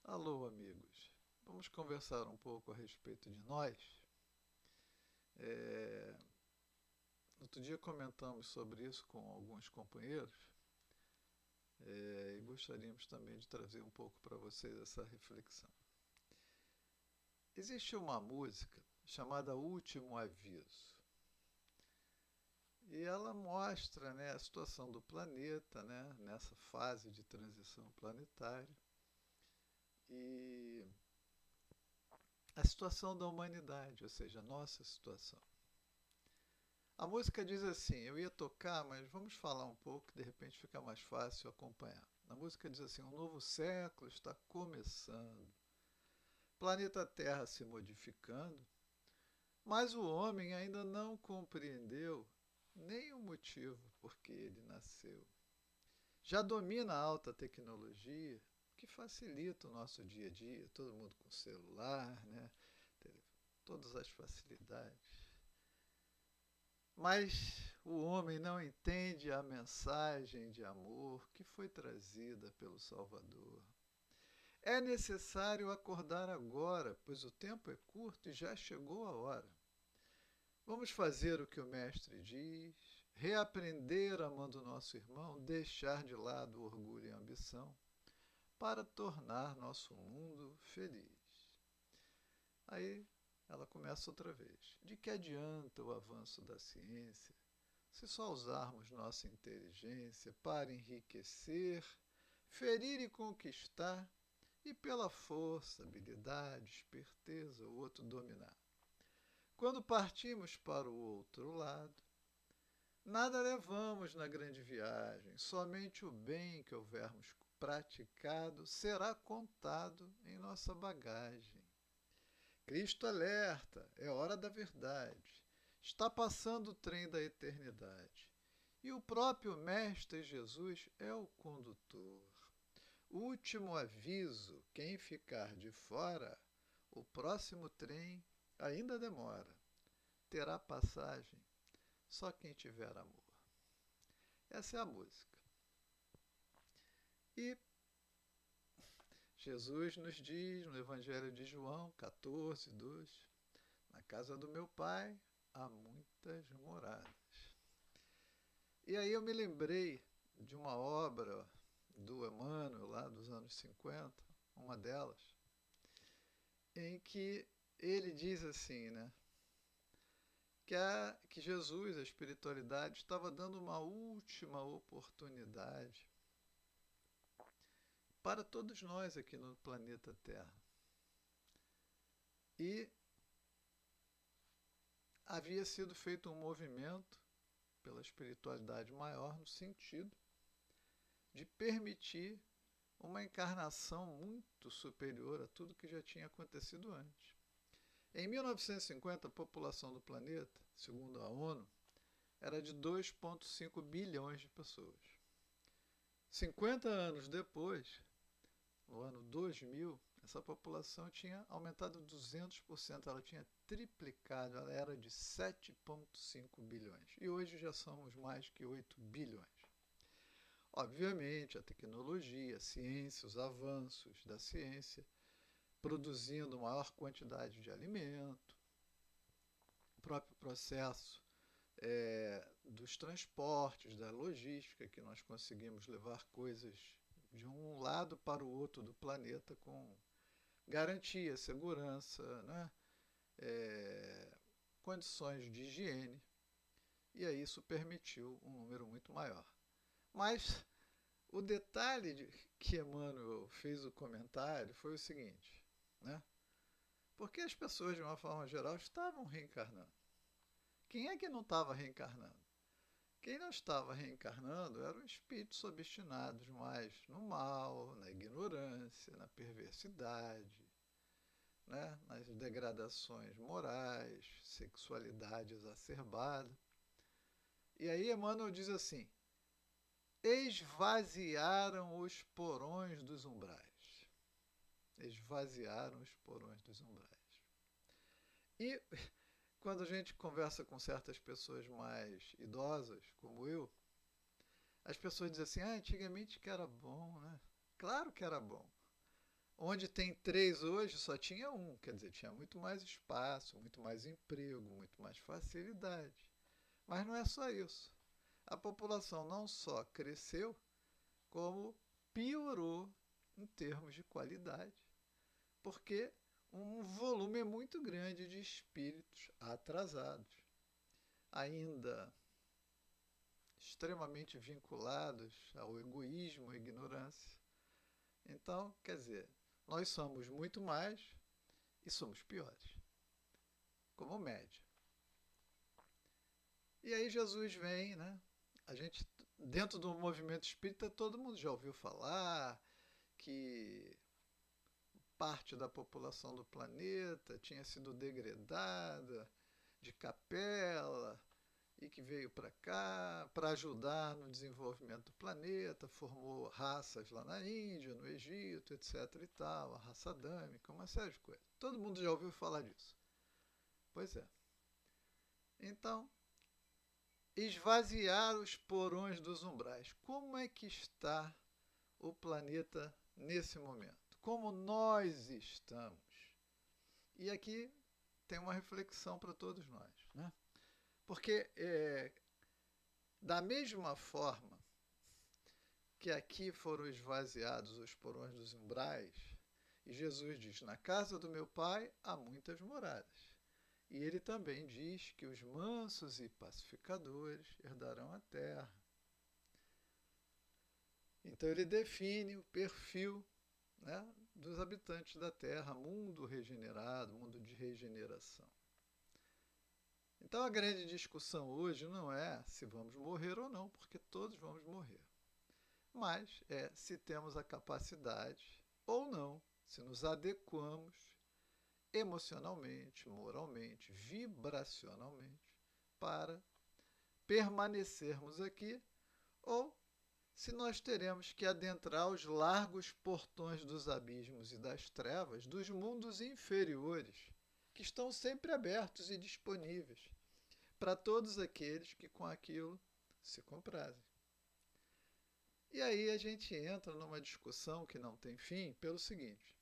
Alô, amigos. Vamos conversar um pouco a respeito de nós. É, Outro dia comentamos sobre isso com alguns companheiros e gostaríamos também de trazer um pouco para vocês essa reflexão. Existe uma música chamada Último Aviso e ela mostra, né, a situação do planeta, né, nessa fase de transição planetária e a situação da humanidade, ou seja, a nossa situação. A música diz assim, eu ia tocar, mas vamos falar um pouco, que de repente fica mais fácil acompanhar. A música diz assim, um novo século está começando, planeta Terra se modificando, mas o homem ainda não compreendeu nem o motivo por que ele nasceu. Já domina a alta tecnologia, que facilita o nosso dia a dia, todo mundo com celular, né? Todas as facilidades. Mas o homem não entende a mensagem de amor que foi trazida pelo Salvador. É necessário acordar agora, pois o tempo é curto e já chegou a hora. Vamos fazer o que o Mestre diz, reaprender amando nosso irmão, deixar de lado o orgulho e a ambição, para tornar nosso mundo feliz. Aí ela começa outra vez. De que adianta o avanço da ciência se só usarmos nossa inteligência para enriquecer, ferir e conquistar, e pela força, habilidade, esperteza o outro dominar? Quando partimos para o outro lado, nada levamos na grande viagem, somente o bem que houvermos praticado será contado em nossa bagagem. Cristo alerta, é hora da verdade. Está passando o trem da eternidade. E o próprio Mestre Jesus é o condutor. Último aviso: quem ficar de fora, o próximo trem ainda demora. Terá passagem só quem tiver amor. Essa é a música. E Jesus nos diz no Evangelho de João 14, 2: na casa do meu Pai há muitas moradas. E aí eu me lembrei de uma obra do Emmanuel, lá dos anos 50, uma delas, em que ele diz assim, né, que Jesus, a espiritualidade, estava dando uma última oportunidade para todos nós aqui no planeta Terra. E havia sido feito um movimento pela espiritualidade maior no sentido de permitir uma encarnação muito superior a tudo que já tinha acontecido antes. Em 1950, a população do planeta, segundo a ONU, era de 2,5 bilhões de pessoas. 50 anos depois, no ano 2000, essa população tinha aumentado 200%, ela tinha triplicado, ela era de 7,5 bilhões. E hoje já somos mais que 8 bilhões. Obviamente, a tecnologia, a ciência, os avanços da ciência, produzindo maior quantidade de alimento, o próprio processo dos transportes, da logística, que nós conseguimos levar coisas de um lado para o outro do planeta com garantia, segurança, né? Condições de higiene, e aí isso permitiu um número muito maior. Mas o detalhe que Emmanuel fez o comentário foi o seguinte, né? Porque as pessoas, de uma forma geral, estavam reencarnando. Quem é que não estava reencarnando? Quem não estava reencarnando eram espíritos obstinados mais no mal, na ignorância, na perversidade, né? Nas degradações morais, sexualidade exacerbada. E aí Emmanuel diz assim: esvaziaram os porões dos umbrais. Esvaziaram os porões dos umbrais. E quando a gente conversa com certas pessoas mais idosas, como eu, as pessoas dizem assim, antigamente que era bom, né? Claro que era bom. Onde tem 3 hoje, só tinha um. Quer dizer, tinha muito mais espaço, muito mais emprego, muito mais facilidade. Mas não é só isso. A população não só cresceu, como piorou em termos de qualidade, porque um volume muito grande de espíritos atrasados, ainda extremamente vinculados ao egoísmo, à ignorância. Então, quer dizer, nós somos muito mais e somos piores, como média. E aí Jesus vem, né? A gente, dentro do movimento espírita, todo mundo já ouviu falar que parte da população do planeta tinha sido degradada de capela e que veio para cá para ajudar no desenvolvimento do planeta, formou raças lá na Índia, no Egito, etc. e tal, a raça adâmica, uma série de coisas. Todo mundo já ouviu falar disso. Pois é. Então, esvaziar os porões dos umbrais. Como é que está o planeta nesse momento? Como nós estamos? E aqui tem uma reflexão para todos nós, né? Porque da mesma forma que aqui foram esvaziados os porões dos umbrais, e Jesus diz: na casa do meu pai há muitas moradas. E ele também diz que os mansos e pacificadores herdarão a terra. Então ele define o perfil, né, dos habitantes da terra, mundo regenerado, mundo de regeneração. Então a grande discussão hoje não é se vamos morrer ou não, porque todos vamos morrer. Mas é se temos a capacidade ou não, se nos adequamos emocionalmente, moralmente, vibracionalmente, para permanecermos aqui, ou se nós teremos que adentrar os largos portões dos abismos e das trevas dos mundos inferiores, que estão sempre abertos e disponíveis para todos aqueles que com aquilo se comprazem. E aí a gente entra numa discussão que não tem fim pelo seguinte: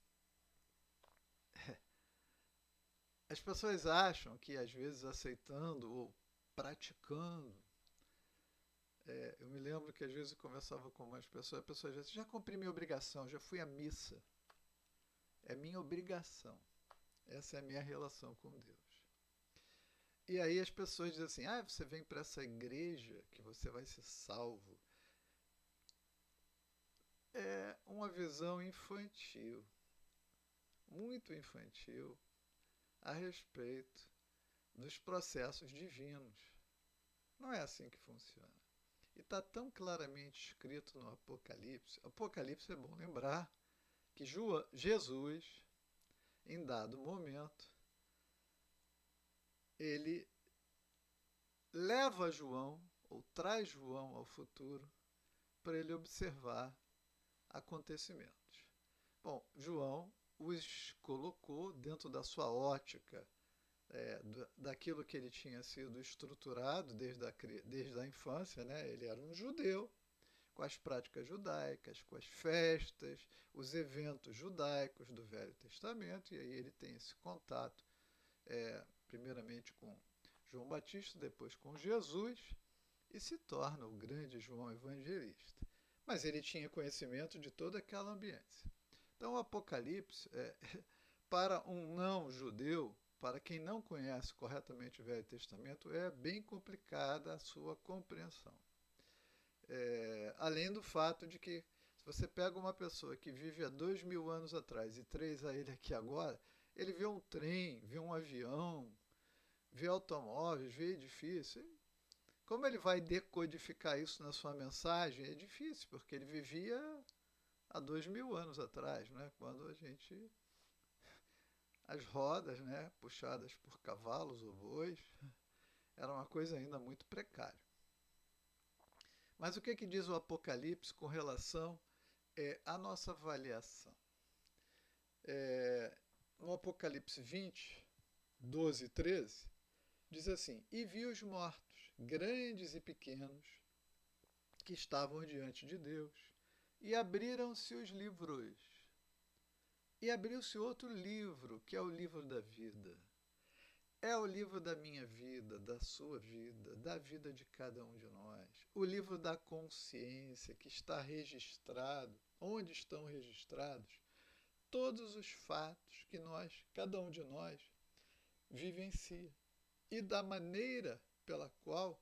as pessoas acham que às vezes aceitando ou praticando, eu me lembro que às vezes eu conversava com umas pessoas, a pessoa já disse: já cumpri minha obrigação, já fui à missa, é minha obrigação, essa é a minha relação com Deus. E aí as pessoas dizem assim: ah, você vem para essa igreja que você vai ser salvo. É uma visão infantil, muito infantil, a respeito dos processos divinos. Não é assim que funciona. E está tão claramente escrito no Apocalipse. Apocalipse é bom lembrar que Jesus, em dado momento, ele leva João, ou traz João ao futuro, para ele observar acontecimentos. Bom, João os colocou dentro da sua ótica, daquilo que ele tinha sido estruturado desde a infância, né? Ele era um judeu, com as práticas judaicas, com as festas, os eventos judaicos do Velho Testamento, e aí ele tem esse contato, primeiramente com João Batista, depois com Jesus, e se torna o grande João Evangelista. Mas ele tinha conhecimento de toda aquela ambiência. Então o Apocalipse, para um não-judeu, para quem não conhece corretamente o Velho Testamento, é bem complicada a sua compreensão. Além do fato de que, se você pega uma pessoa que vive há 2000 anos atrás e traz a ele aqui agora, ele vê um trem, vê um avião, vê automóveis, vê edifício. Como ele vai decodificar isso na sua mensagem? É difícil, porque ele vivia há 2000 anos atrás, né? Quando as rodas, né, puxadas por cavalos ou bois, era uma coisa ainda muito precária. Mas o que diz o Apocalipse com relação à nossa avaliação? No Apocalipse 20, 12 e 13, diz assim: e vi os mortos, grandes e pequenos, que estavam diante de Deus, e abriram-se os livros. E abriu-se outro livro, que é o livro da vida. É o livro da minha vida, da sua vida, da vida de cada um de nós. O livro da consciência, que está registrado, onde estão registrados todos os fatos que nós, cada um de nós, vivencia. E da maneira pela qual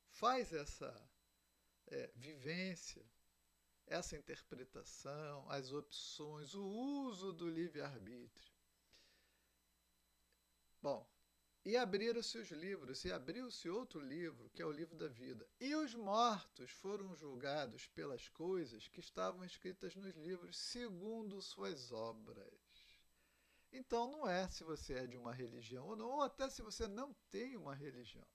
faz essa vivência, essa interpretação, as opções, o uso do livre-arbítrio. Bom, e abriram-se os livros, e abriu-se outro livro, que é o livro da vida. E os mortos foram julgados pelas coisas que estavam escritas nos livros, segundo suas obras. Então, não é se você é de uma religião ou não, ou até se você não tem uma religião.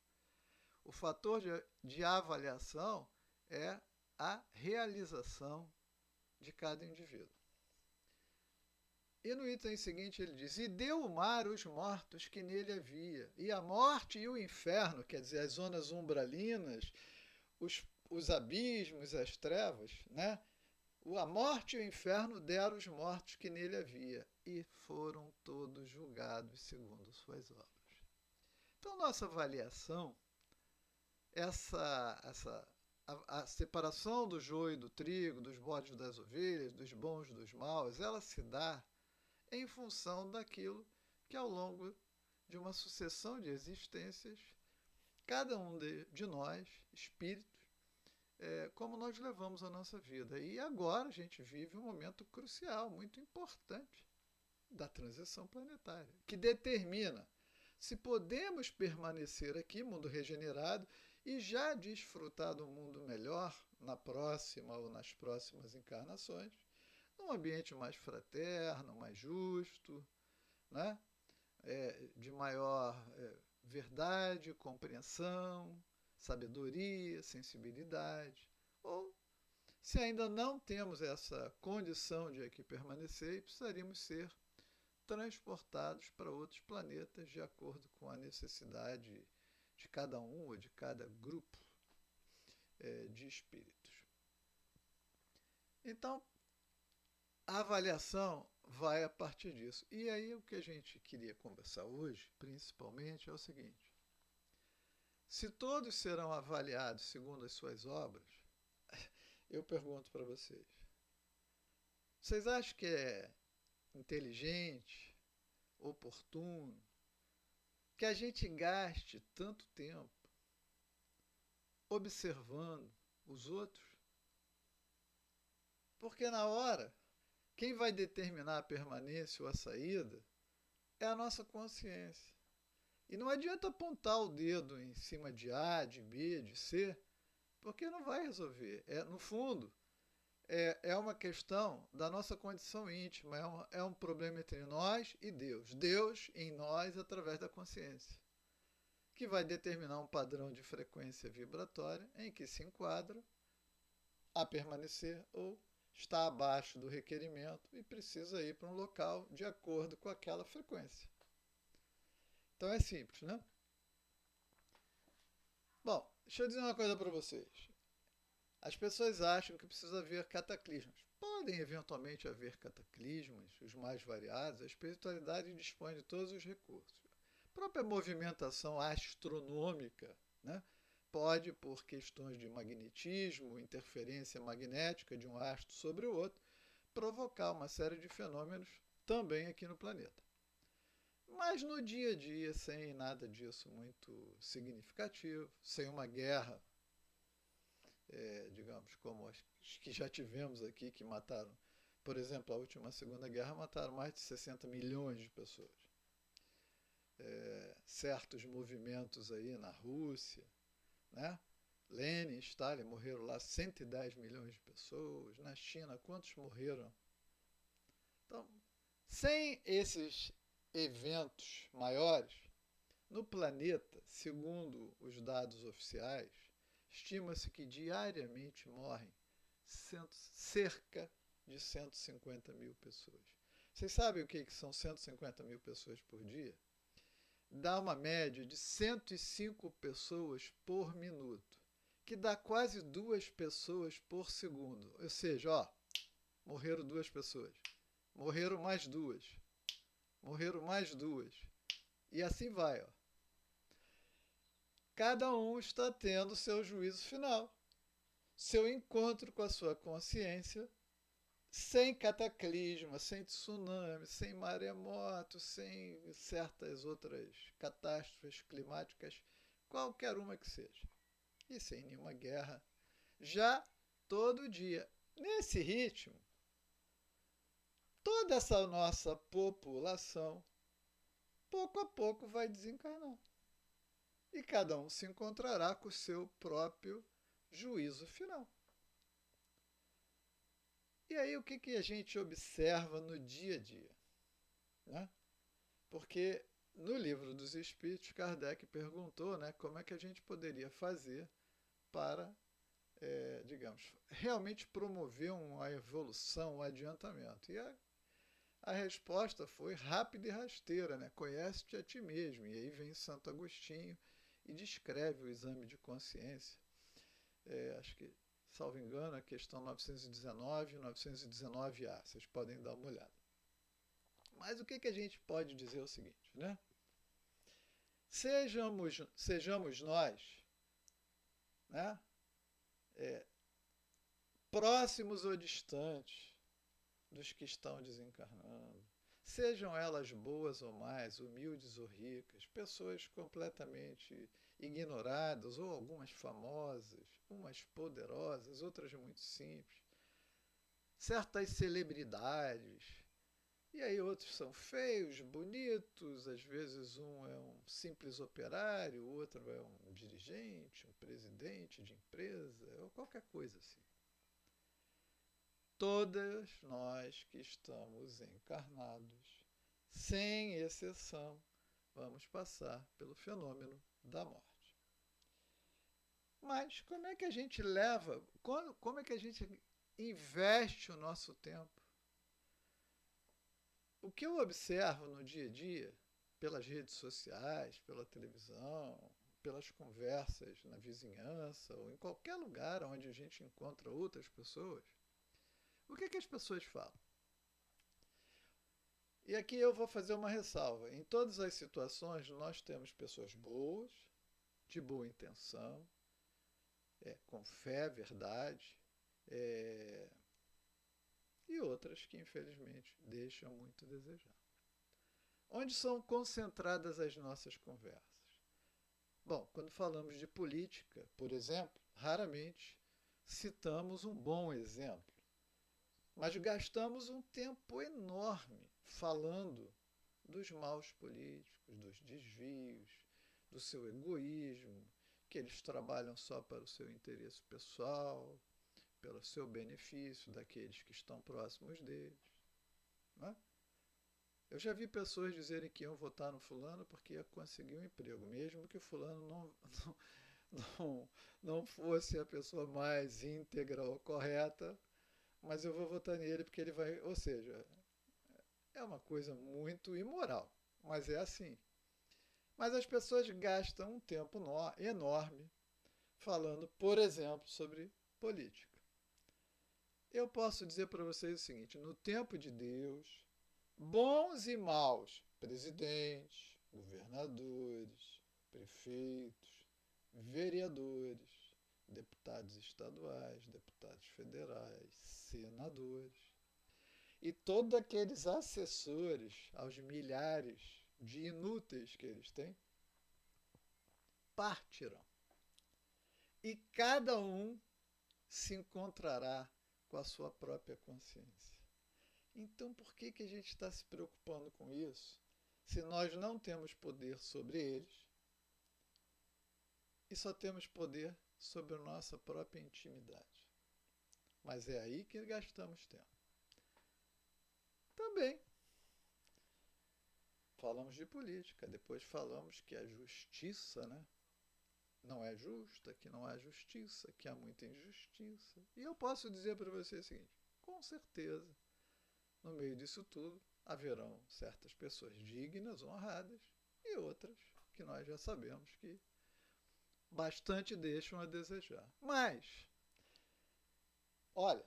O fator de avaliação é a realização de cada indivíduo. E no item seguinte ele diz: E deu o mar os mortos que nele havia, e a morte e o inferno, quer dizer, as zonas umbralinas, os abismos, as trevas, né? A morte e o inferno deram os mortos que nele havia, e foram todos julgados segundo suas obras. Então, nossa avaliação, a separação do joio e do trigo, dos bodes das ovelhas, dos bons dos maus, ela se dá em função daquilo que ao longo de uma sucessão de existências, cada um de nós, espíritos, como nós levamos a nossa vida. E agora a gente vive um momento crucial, muito importante, da transição planetária, que determina se podemos permanecer aqui, mundo regenerado, e já desfrutar do mundo melhor na próxima ou nas próximas encarnações, num ambiente mais fraterno, mais justo, né? De maior verdade, compreensão, sabedoria, sensibilidade. Ou, se ainda não temos essa condição de aqui permanecer, precisaríamos ser transportados para outros planetas de acordo com a necessidade de cada um ou de cada grupo de espíritos. Então, a avaliação vai a partir disso. E aí o que a gente queria conversar hoje, principalmente, é o seguinte: se todos serão avaliados segundo as suas obras, eu pergunto para vocês acham que é inteligente, oportuno, que a gente gaste tanto tempo observando os outros? Porque na hora, quem vai determinar a permanência ou a saída é a nossa consciência. E não adianta apontar o dedo em cima de A, de B, de C, porque não vai resolver. No fundo, é uma questão da nossa condição íntima, é um problema entre nós e Deus. Deus em nós através da consciência, que vai determinar um padrão de frequência vibratória em que se enquadra a permanecer ou está abaixo do requerimento e precisa ir para um local de acordo com aquela frequência. Então é simples, né? Bom, deixa eu dizer uma coisa para vocês. As pessoas acham que precisa haver cataclismos. Podem eventualmente haver cataclismos, os mais variados. A espiritualidade dispõe de todos os recursos. A própria movimentação astronômica, né, pode, por questões de magnetismo, interferência magnética de um astro sobre o outro, provocar uma série de fenômenos também aqui no planeta. Mas no dia a dia, sem nada disso muito significativo, sem uma guerra, digamos, como as que já tivemos aqui, que mataram, por exemplo, a última Segunda Guerra, mataram mais de 60 milhões de pessoas. Certos movimentos aí na Rússia, né? Lenin, Stalin morreram lá 110 milhões de pessoas. Na China, quantos morreram? Então, sem esses eventos maiores, no planeta, segundo os dados oficiais, estima-se que diariamente morrem cerca de 150 mil pessoas. Vocês sabem o que são 150 mil pessoas por dia? Dá uma média de 105 pessoas por minuto, que dá quase 2 pessoas por segundo. Ou seja, morreram 2 pessoas. morreram mais duas, morreram mais duas. E assim vai, ó. Cada um está tendo seu juízo final, seu encontro com a sua consciência, sem cataclisma, sem tsunami, sem maremoto, sem certas outras catástrofes climáticas, qualquer uma que seja. E sem nenhuma guerra. Já todo dia. Nesse ritmo, toda essa nossa população, pouco a pouco, vai desencarnar. E cada um se encontrará com o seu próprio juízo final. E aí, o que a gente observa no dia a dia? Né? Porque no Livro dos Espíritos, Kardec perguntou, né, como é que a gente poderia fazer para, digamos, realmente promover uma evolução, um adiantamento. E a resposta foi rápida e rasteira, né? Conhece-te a ti mesmo. E aí vem Santo Agostinho e descreve o exame de consciência. Acho que, salvo engano, a questão 919 e 919A. Vocês podem dar uma olhada. Mas o que a gente pode dizer é o seguinte, né? Sejamos nós, né, próximos ou distantes dos que estão desencarnando, sejam elas boas ou mais, humildes ou ricas, pessoas completamente ignoradas ou algumas famosas, umas poderosas, outras muito simples, certas celebridades, e aí outros são feios, bonitos, às vezes um é um simples operário, o outro é um dirigente, um presidente de empresa, ou qualquer coisa assim. Todas nós que estamos encarnados, sem exceção, vamos passar pelo fenômeno da morte. Mas como é que a gente leva, como é que a gente investe o nosso tempo? O que eu observo no dia a dia, pelas redes sociais, pela televisão, pelas conversas na vizinhança ou em qualquer lugar onde a gente encontra outras pessoas, o que as pessoas falam? E aqui eu vou fazer uma ressalva. Em todas as situações, nós temos pessoas boas, de boa intenção, com fé, verdade, e outras que, infelizmente, deixam muito a desejar. Onde são concentradas as nossas conversas? Bom, quando falamos de política, por exemplo, raramente citamos um bom exemplo, mas gastamos um tempo enorme falando dos maus políticos, dos desvios, do seu egoísmo, que eles trabalham só para o seu interesse pessoal, pelo seu benefício daqueles que estão próximos deles. Não é? Eu já vi pessoas dizerem que iam votar no fulano porque ia conseguir um emprego, mesmo que o fulano não fosse a pessoa mais íntegra ou correta, mas eu vou votar nele porque ele vai... Ou seja, é uma coisa muito imoral, mas é assim. Mas as pessoas gastam um tempo enorme falando, por exemplo, sobre política. Eu posso dizer para vocês o seguinte, no tempo de Deus, bons e maus presidentes, governadores, prefeitos, vereadores, deputados estaduais, deputados federais, senadores e todos aqueles assessores aos milhares de inúteis que eles têm, partirão. E cada um se encontrará com a sua própria consciência. Então, por que a gente está se preocupando com isso, se nós não temos poder sobre eles e só temos poder sobre a nossa própria intimidade? Mas é aí que gastamos tempo. Também falamos de política, depois falamos que a justiça, né, não é justa, que não há justiça, que há muita injustiça. E eu posso dizer para você o seguinte, com certeza, no meio disso tudo, haverão certas pessoas dignas, honradas, e outras que nós já sabemos que bastante deixam a desejar. Mas, olha,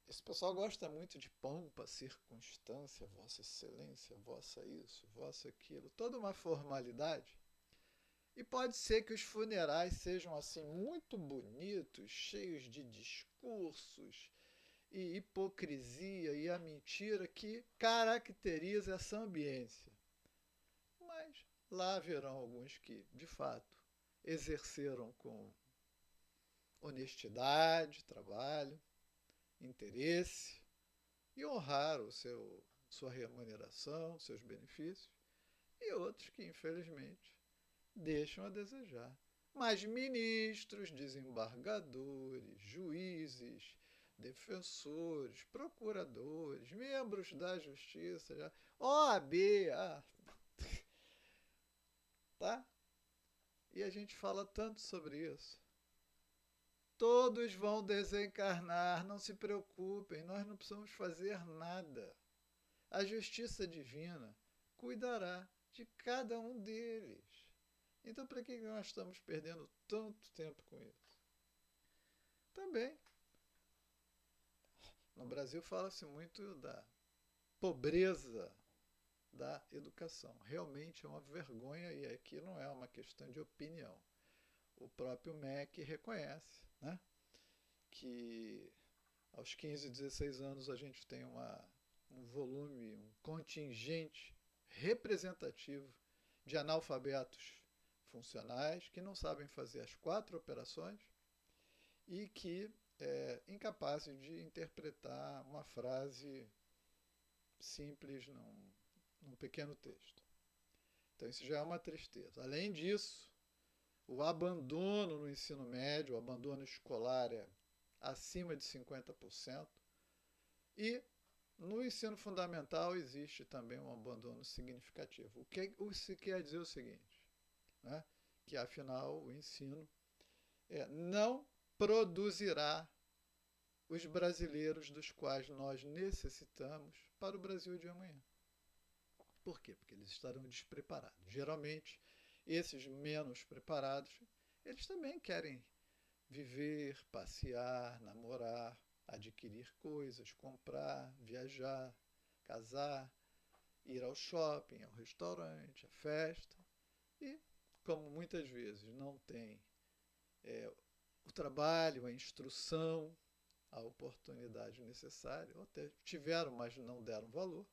Esse pessoal gosta muito de pompa, circunstância, Vossa Excelência, Vossa isso, Vossa aquilo, toda uma formalidade. E pode ser que os funerais sejam assim muito bonitos, cheios de discursos e hipocrisia e a mentira que caracteriza essa ambiência. Mas lá haverão alguns que, de fato, exerceram com honestidade, trabalho, interesse e honraram sua remuneração, seus benefícios, e outros que, infelizmente, deixam a desejar. Mas ministros, desembargadores, juízes, defensores, procuradores, membros da justiça, OAB, tá? E a gente fala tanto sobre isso. Todos vão desencarnar, não se preocupem, nós não precisamos fazer nada. A justiça divina cuidará de cada um deles. Então, para que nós estamos perdendo tanto tempo com isso? Também, no Brasil fala-se muito da pobreza da educação. Realmente é uma vergonha e aqui não é uma questão de opinião. O próprio MEC reconhece, né, que aos 15, 16 anos a gente tem um volume, um contingente representativo de analfabetos funcionais que não sabem fazer as 4 operações e que incapazes de interpretar uma frase simples num pequeno texto. Então isso já é uma tristeza. Além disso, o abandono no ensino médio, o abandono escolar é acima de 50%, e no ensino fundamental existe também um abandono significativo. O que isso quer dizer o seguinte, né? Que afinal o ensino não produzirá os brasileiros dos quais nós necessitamos para o Brasil de amanhã. Por quê? Porque eles estarão despreparados. Geralmente, esses menos preparados, eles também querem viver, passear, namorar, adquirir coisas, comprar, viajar, casar, ir ao shopping, ao restaurante, à festa. E, como muitas vezes não tem o trabalho, a instrução, a oportunidade necessária, ou até tiveram, mas não deram valor,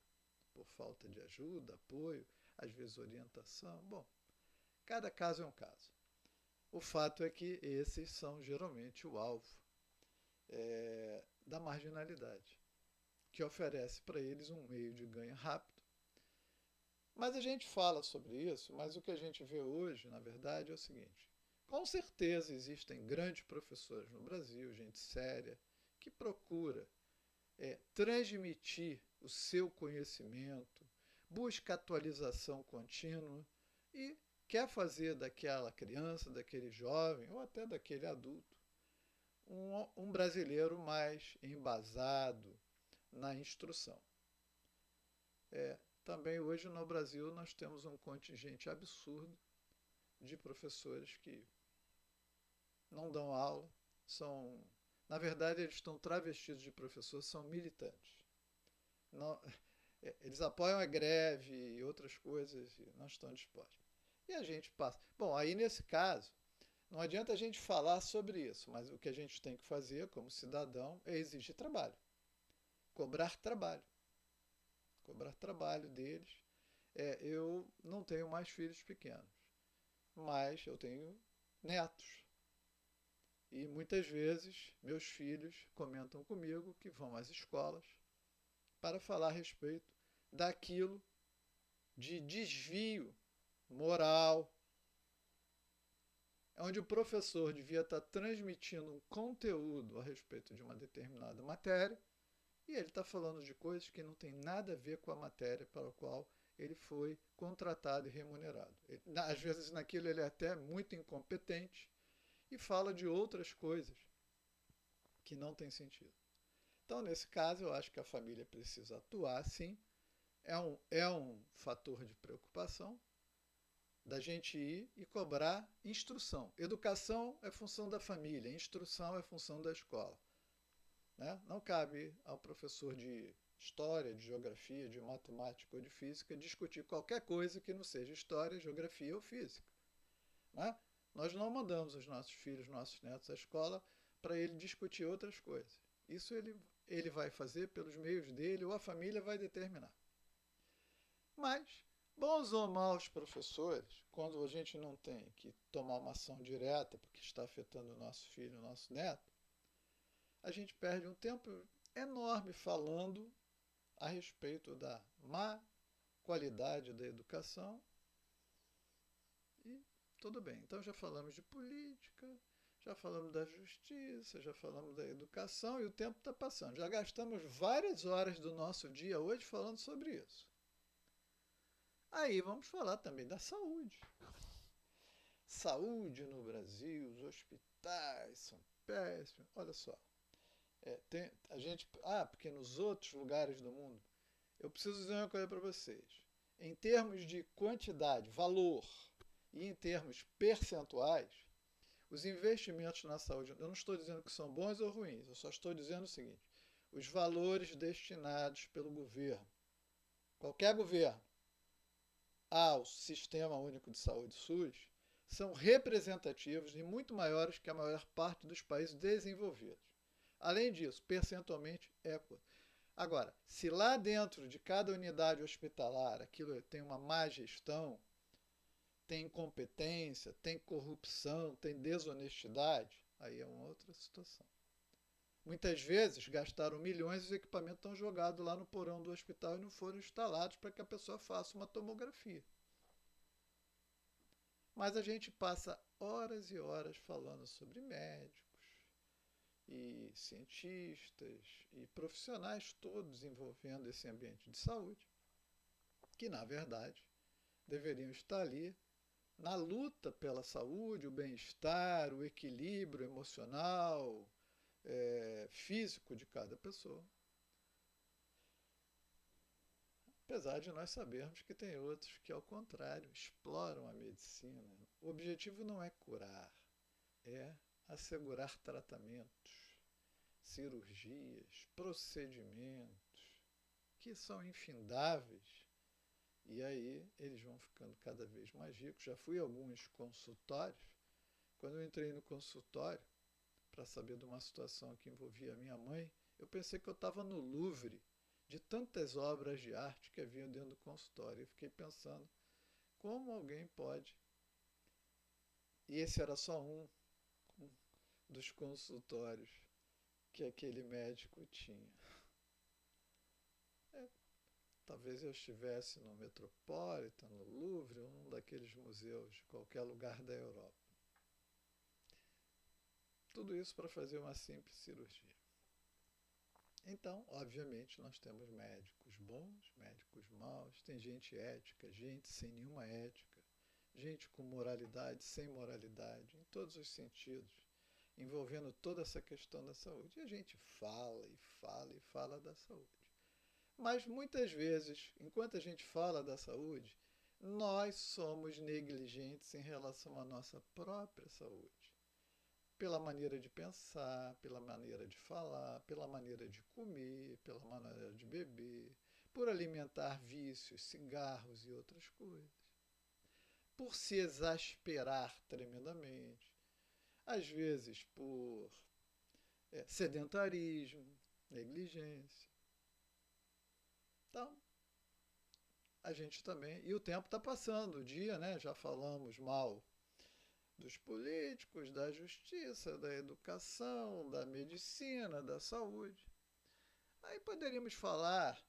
por falta de ajuda, apoio, às vezes orientação. Bom, cada caso é um caso. O fato é que esses são geralmente o alvo da marginalidade, que oferece para eles um meio de ganho rápido. Mas a gente fala sobre isso, mas o que a gente vê hoje, na verdade, é o seguinte: com certeza existem grandes professores no Brasil, gente séria, que procura transmitir o seu conhecimento, busca atualização contínua e quer fazer daquela criança, daquele jovem ou até daquele adulto um brasileiro mais embasado na instrução. Também hoje no Brasil nós temos um contingente absurdo de professores que não dão aula, na verdade eles estão travestidos de professores, são militantes. Não, eles apoiam a greve e outras coisas e não estão dispostos. E a gente passa. Bom, aí nesse caso, não adianta a gente falar sobre isso, mas o que a gente tem que fazer como cidadão é exigir trabalho. Cobrar trabalho. Cobrar trabalho deles. Eu não tenho mais filhos pequenos, mas eu tenho netos. E muitas vezes meus filhos comentam comigo que vão às escolas para falar a respeito daquilo de desvio moral, onde o professor devia estar transmitindo um conteúdo a respeito de uma determinada matéria e ele está falando de coisas que não tem nada a ver com a matéria para a qual ele foi contratado e remunerado. Às vezes naquilo ele é até muito incompetente e fala de outras coisas que não tem sentido. Então, nesse caso, eu acho que a família precisa atuar, sim. É um fator de preocupação da gente ir e cobrar instrução. Educação é função da família, instrução é função da escola. né? Não cabe ao professor de história, de geografia, de matemática ou de física discutir qualquer coisa que não seja história, geografia ou física, né? Nós não mandamos os nossos filhos, nossos netos à escola para ele discutir outras coisas. Isso ele vai fazer pelos meios dele ou a família vai determinar. Mas, bons ou maus professores, quando a gente não tem que tomar uma ação direta porque está afetando o nosso filho, o nosso neto, a gente perde um tempo enorme falando a respeito da má qualidade da educação e tudo bem. Então já falamos de política, já falamos da justiça, já falamos da educação e o tempo está passando. Já gastamos várias horas do nosso dia hoje falando sobre isso. Aí vamos falar também da saúde. Saúde no Brasil, os hospitais são péssimos. Olha só, porque nos outros lugares do mundo, eu preciso dizer uma coisa para vocês. Em termos de quantidade, valor e em termos percentuais, os investimentos na saúde, eu não estou dizendo que são bons ou ruins, eu só estou dizendo o seguinte: os valores destinados pelo governo, qualquer governo, ao Sistema Único de Saúde SUS, são representativos e muito maiores que a maior parte dos países desenvolvidos. Além disso, percentualmente é. Agora, se lá dentro de cada unidade hospitalar aquilo tem uma má gestão, tem incompetência, tem corrupção, tem desonestidade, aí é uma outra situação. Muitas vezes gastaram milhões e os equipamentos estão jogados lá no porão do hospital e não foram instalados para que a pessoa faça uma tomografia. Mas a gente passa horas e horas falando sobre médicos e cientistas e profissionais todos envolvendo esse ambiente de saúde, que na verdade deveriam estar ali na luta pela saúde, o bem-estar, o equilíbrio emocional, físico de cada pessoa. Apesar de nós sabermos que tem outros que, ao contrário, exploram a medicina. O objetivo não é curar, é assegurar tratamentos, cirurgias, procedimentos, que são infindáveis. E aí eles vão ficando cada vez mais ricos. Já fui a alguns consultórios. Quando eu entrei no consultório, para saber de uma situação que envolvia a minha mãe, eu pensei que eu estava no Louvre, de tantas obras de arte que haviam dentro do consultório. Eu fiquei pensando, como alguém pode... E esse era só um dos consultórios que aquele médico tinha. Talvez eu estivesse no Metropolitan, no Louvre, ou num daqueles museus de qualquer lugar da Europa. Tudo isso para fazer uma simples cirurgia. Então, obviamente, nós temos médicos bons, médicos maus, tem gente ética, gente sem nenhuma ética, gente com moralidade, sem moralidade, em todos os sentidos, envolvendo toda essa questão da saúde. E a gente fala e fala e fala da saúde. Mas muitas vezes, enquanto a gente fala da saúde, nós somos negligentes em relação à nossa própria saúde. Pela maneira de pensar, pela maneira de falar, pela maneira de comer, pela maneira de beber, por alimentar vícios, cigarros e outras coisas. Por se exasperar tremendamente, às vezes por sedentarismo, negligência. Então, a gente também... E o tempo está passando, o dia, né? Já falamos mal dos políticos, da justiça, da educação, da medicina, da saúde. Aí poderíamos falar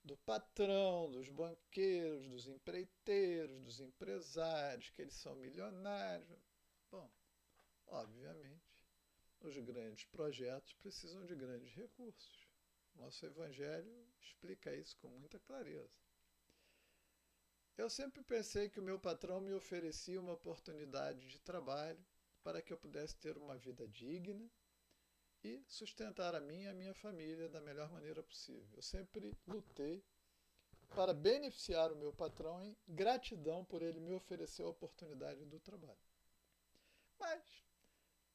do patrão, dos banqueiros, dos empreiteiros, dos empresários, que eles são milionários. Bom, obviamente, os grandes projetos precisam de grandes recursos. Nosso Evangelho explica isso com muita clareza. Eu sempre pensei que o meu patrão me oferecia uma oportunidade de trabalho para que eu pudesse ter uma vida digna e sustentar a mim e a minha família da melhor maneira possível. Eu sempre lutei para beneficiar o meu patrão em gratidão por ele me oferecer a oportunidade do trabalho. Mas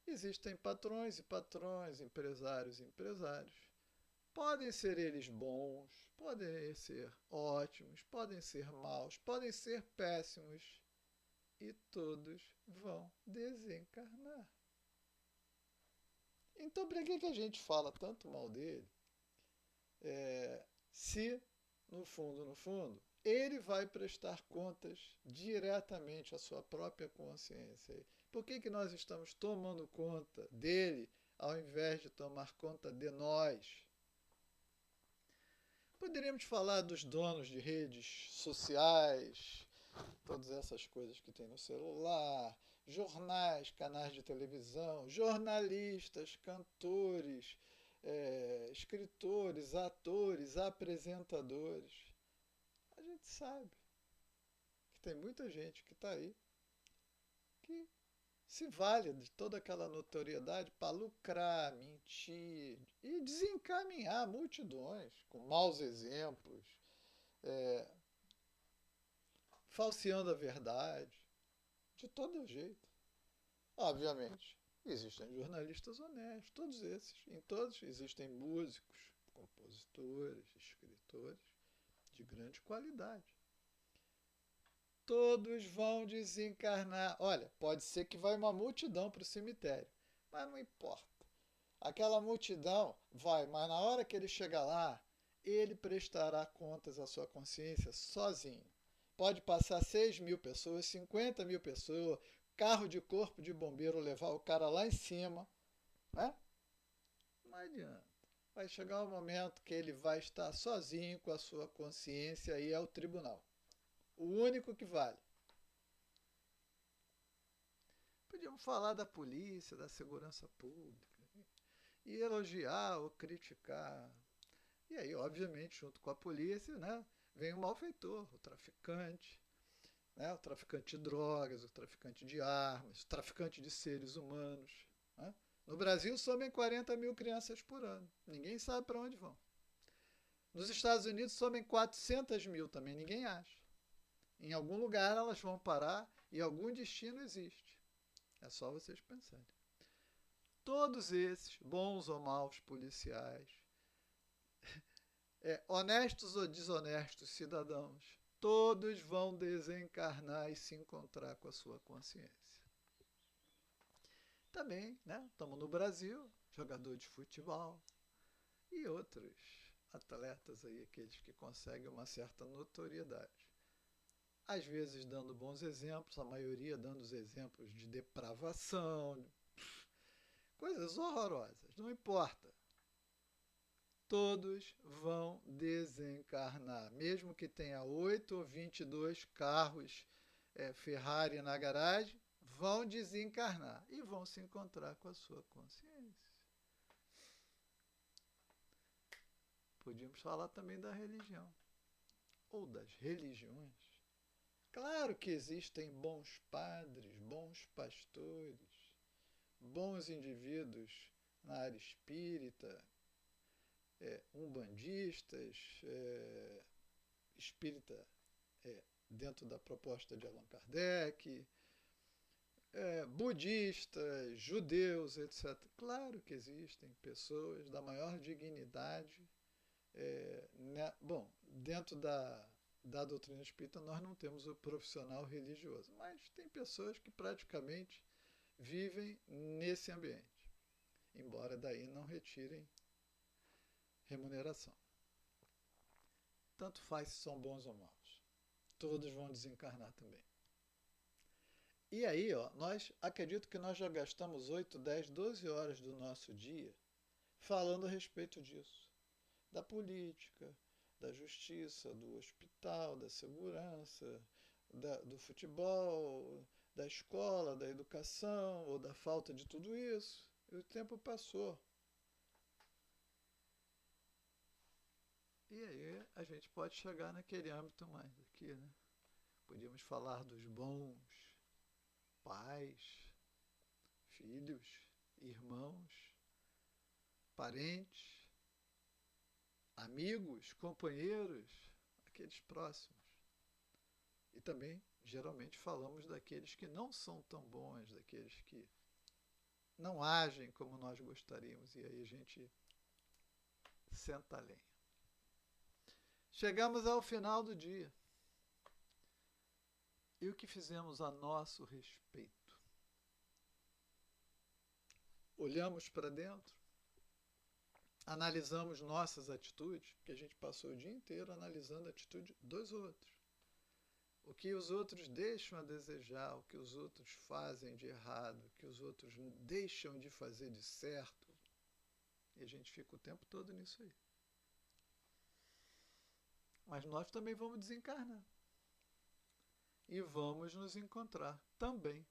Existem patrões e patrões, empresários e empresários. Podem ser eles bons, podem ser ótimos, podem ser maus, podem ser péssimos. E todos vão desencarnar. Então, para que a gente fala tanto mal dele? Se, no fundo, ele vai prestar contas diretamente à sua própria consciência. Por que nós estamos tomando conta dele ao invés de tomar conta de nós? Poderíamos falar dos donos de redes sociais, todas essas coisas que tem no celular, jornais, canais de televisão, jornalistas, cantores, escritores, atores, apresentadores. A gente sabe que tem muita gente que está aí que se vale de toda aquela notoriedade para lucrar, mentir e desencaminhar multidões com maus exemplos, falseando a verdade, de todo jeito. Obviamente, existem jornalistas honestos, todos esses. Em todos existem músicos, compositores, escritores de grande qualidade. Todos vão desencarnar. Olha, pode ser que vai uma multidão para o cemitério, mas não importa. Aquela multidão vai, mas na hora que ele chegar lá, ele prestará contas à sua consciência sozinho. Pode passar 6.000 pessoas, 50.000 pessoas, carro de corpo de bombeiro levar o cara lá em cima, né? Não adianta. Vai chegar um momento que ele vai estar sozinho com a sua consciência e é o tribunal. O único que vale. Podíamos falar da polícia, da segurança pública, e elogiar ou criticar. E aí, obviamente, junto com a polícia, né, vem o malfeitor, o traficante, né, o traficante de drogas, o traficante de armas, o traficante de seres humanos. Né? No Brasil, somem 40.000 crianças por ano. Ninguém sabe para onde vão. Nos Estados Unidos, somem 400.000 também, ninguém acha. Em algum lugar elas vão parar e algum destino existe. É só vocês pensarem. Todos esses, bons ou maus policiais, honestos ou desonestos cidadãos, todos vão desencarnar e se encontrar com a sua consciência. Também, né? Estamos no Brasil, jogador de futebol e outros atletas aí, aqueles que conseguem uma certa notoriedade. Às vezes dando bons exemplos, a maioria dando os exemplos de depravação, coisas horrorosas, não importa. Todos vão desencarnar, mesmo que tenha 8 ou 22 carros Ferrari na garagem, vão desencarnar e vão se encontrar com a sua consciência. Podíamos falar também da religião, ou das religiões. Claro que existem bons padres, bons pastores, bons indivíduos na área espírita, umbandistas, espírita dentro da proposta de Allan Kardec, budistas, judeus, etc. Claro que existem pessoas da maior dignidade. Bom, dentro da doutrina espírita nós não temos o profissional religioso, mas tem pessoas que praticamente vivem nesse ambiente, embora daí não retirem remuneração. Tanto faz se são bons ou maus. Todos vão desencarnar também. E aí, acredito que nós já gastamos 8, 10, 12 horas do nosso dia falando a respeito disso. Da política, da justiça, do hospital, da segurança, do futebol, da escola, da educação, ou da falta de tudo isso. E o tempo passou. E aí a gente pode chegar naquele âmbito mais aqui, né? Podíamos falar dos bons pais, filhos, irmãos, parentes, amigos, companheiros, aqueles próximos. E também, geralmente, falamos daqueles que não são tão bons, daqueles que não agem como nós gostaríamos, e aí a gente senta a lenha. Chegamos ao final do dia. E o que fizemos a nosso respeito? Olhamos para dentro, analisamos nossas atitudes, porque a gente passou o dia inteiro analisando a atitude dos outros. O que os outros deixam a desejar, o que os outros fazem de errado, o que os outros deixam de fazer de certo. E a gente fica o tempo todo nisso aí. Mas nós também vamos desencarnar. E vamos nos encontrar também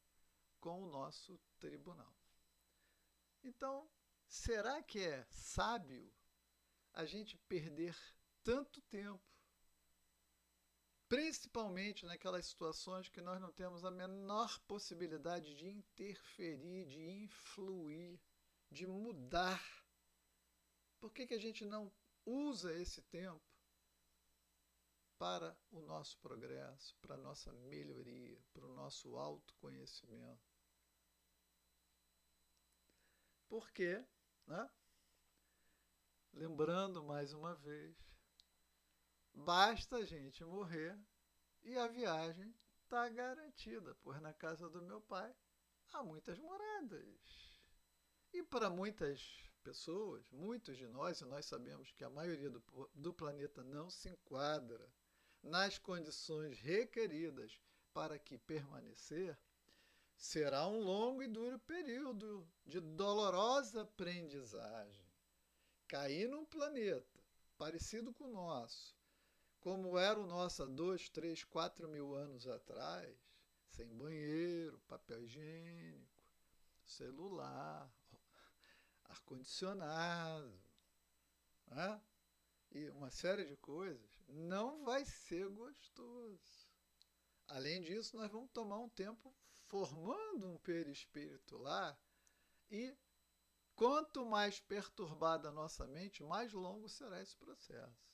com o nosso tribunal. Então, será que é sábio a gente perder tanto tempo, principalmente naquelas situações que nós não temos a menor possibilidade de interferir, de influir, de mudar? Por que a gente não usa esse tempo para o nosso progresso, para a nossa melhoria, para o nosso autoconhecimento? Porque, né? Lembrando mais uma vez, basta a gente morrer e a viagem está garantida, pois na casa do meu pai há muitas moradas. E para muitas pessoas, muitos de nós, e nós sabemos que a maioria do planeta não se enquadra nas condições requeridas para que permanecer, será um longo e duro período de dolorosa aprendizagem. Cair num planeta parecido com o nosso, como era o nosso há 2, 3, 4 mil anos atrás, sem banheiro, papel higiênico, celular, ar-condicionado, né? E uma série de coisas, não vai ser gostoso. Além disso, nós vamos tomar um tempo formando um perispírito lá e quanto mais perturbada a nossa mente, mais longo será esse processo.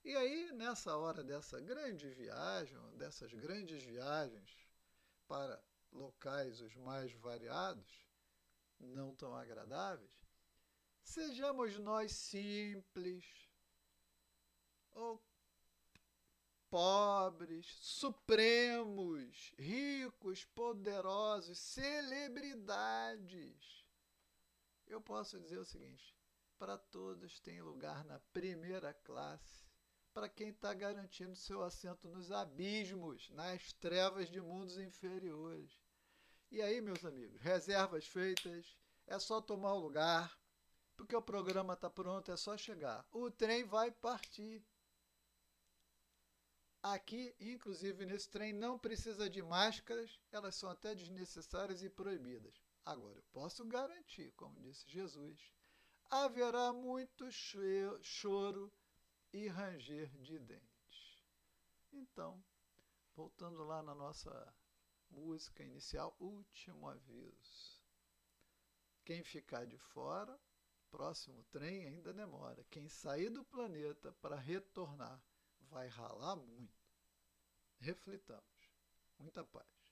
E aí, nessa hora dessa grande viagem, dessas grandes viagens para locais os mais variados, não tão agradáveis, sejamos nós simples ou pobres, supremos, ricos, poderosos, celebridades. Eu posso dizer o seguinte: para todos tem lugar na primeira classe, para quem está garantindo seu assento nos abismos, nas trevas de mundos inferiores. E aí, meus amigos, reservas feitas, é só tomar o lugar, porque o programa está pronto, é só chegar. O trem vai partir. Aqui, inclusive nesse trem, não precisa de máscaras, elas são até desnecessárias e proibidas. Agora, eu posso garantir, como disse Jesus, haverá muito choro e ranger de dentes. Então, voltando lá na nossa música inicial, último aviso. Quem ficar de fora, próximo trem ainda demora. Quem sair do planeta para retornar vai ralar muito. Reflitamos. Muita paz.